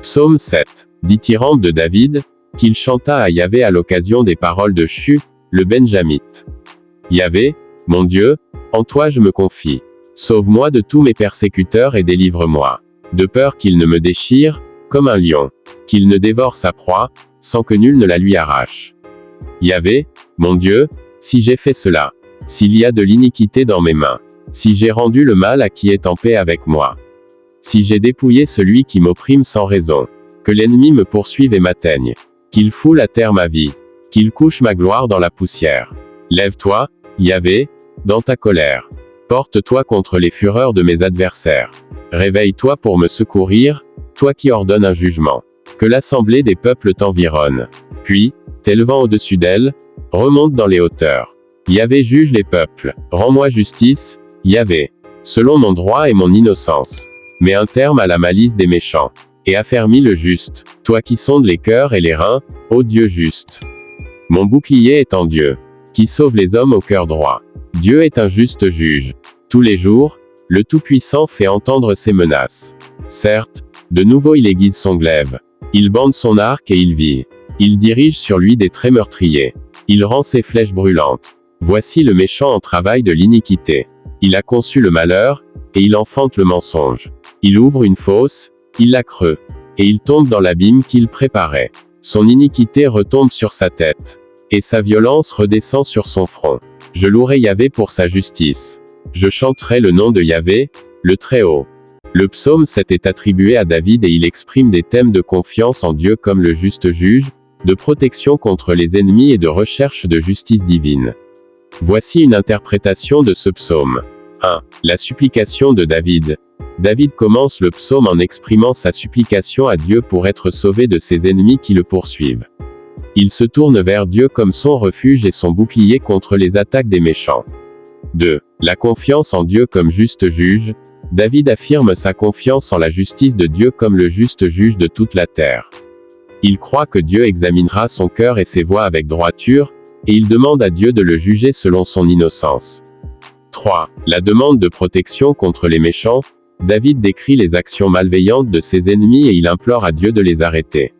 Psaume 7. Dithyrambe de David, qu'il chanta à Yahvé à l'occasion des paroles de Shu, le Benjamite. Yahvé, mon Dieu, en toi je me confie. Sauve-moi de tous mes persécuteurs et délivre-moi. De peur qu'il ne me déchire, comme un lion. Qu'il ne dévore sa proie, sans que nul ne la lui arrache. Yahvé, mon Dieu, si j'ai fait cela, s'il y a de l'iniquité dans mes mains, si j'ai rendu le mal à qui est en paix avec moi, si j'ai dépouillé celui qui m'opprime sans raison, que l'ennemi me poursuive et m'atteigne, qu'il foule à terre ma vie, qu'il couche ma gloire dans la poussière. Lève-toi, Yahvé, dans ta colère. Porte-toi contre les fureurs de mes adversaires. Réveille-toi pour me secourir, toi qui ordonnes un jugement. Que l'assemblée des peuples t'environne. Puis, t'élevant au-dessus d'elle, remonte dans les hauteurs. Yahvé juge les peuples. Rends-moi justice, Yahvé, selon mon droit et mon innocence. Mets un terme à la malice des méchants. Et affermis le juste, toi qui sondes les cœurs et les reins, ô Dieu juste. Mon bouclier est en Dieu, qui sauve les hommes au cœur droit. Dieu est un juste juge. Tous les jours, le Tout-Puissant fait entendre ses menaces. Certes, de nouveau il aiguise son glaive. Il bande son arc et il vit. Il dirige sur lui des traits meurtriers. Il rend ses flèches brûlantes. Voici le méchant en travail de l'iniquité. Il a conçu le malheur, et il enfante le mensonge. Il ouvre une fosse, il la creuse, et il tombe dans l'abîme qu'il préparait. Son iniquité retombe sur sa tête, et sa violence redescend sur son front. Je louerai Yahvé pour sa justice. Je chanterai le nom de Yahvé, le Très-Haut. Le psaume 7 est attribué à David et il exprime des thèmes de confiance en Dieu comme le juste juge, de protection contre les ennemis et de recherche de justice divine. Voici une interprétation de ce psaume. 1. La supplication de David. David commence le psaume en exprimant sa supplication à Dieu pour être sauvé de ses ennemis qui le poursuivent. Il se tourne vers Dieu comme son refuge et son bouclier contre les attaques des méchants. 2. La confiance en Dieu comme juste juge. David affirme sa confiance en la justice de Dieu comme le juste juge de toute la terre. Il croit que Dieu examinera son cœur et ses voies avec droiture, et il demande à Dieu de le juger selon son innocence. 3. La demande de protection contre les méchants. David décrit les actions malveillantes de ses ennemis et il implore à Dieu de les arrêter.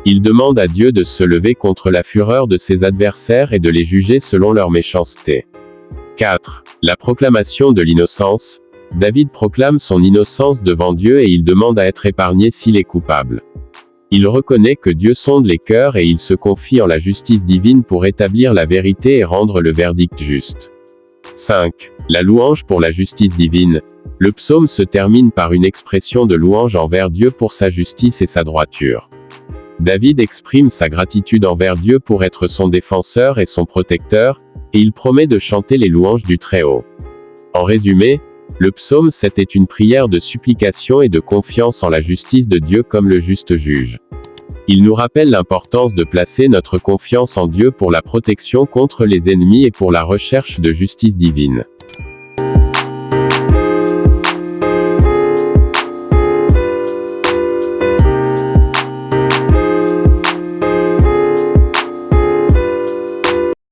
Il demande à Dieu de se lever contre la fureur de ses adversaires et de les juger selon leur méchanceté. 4. La proclamation de l'innocence. David proclame son innocence devant Dieu et il demande à être épargné s'il est coupable. Il reconnaît que Dieu sonde les cœurs et il se confie en la justice divine pour établir la vérité et rendre le verdict juste. 5. La louange pour la justice divine. Le psaume se termine par une expression de louange envers Dieu pour sa justice et sa droiture. David exprime sa gratitude envers Dieu pour être son défenseur et son protecteur, et il promet de chanter les louanges du Très-Haut. En résumé, le psaume 7 est une prière de supplication et de confiance en la justice de Dieu comme le juste juge. Il nous rappelle l'importance de placer notre confiance en Dieu pour la protection contre les ennemis et pour la recherche de justice divine.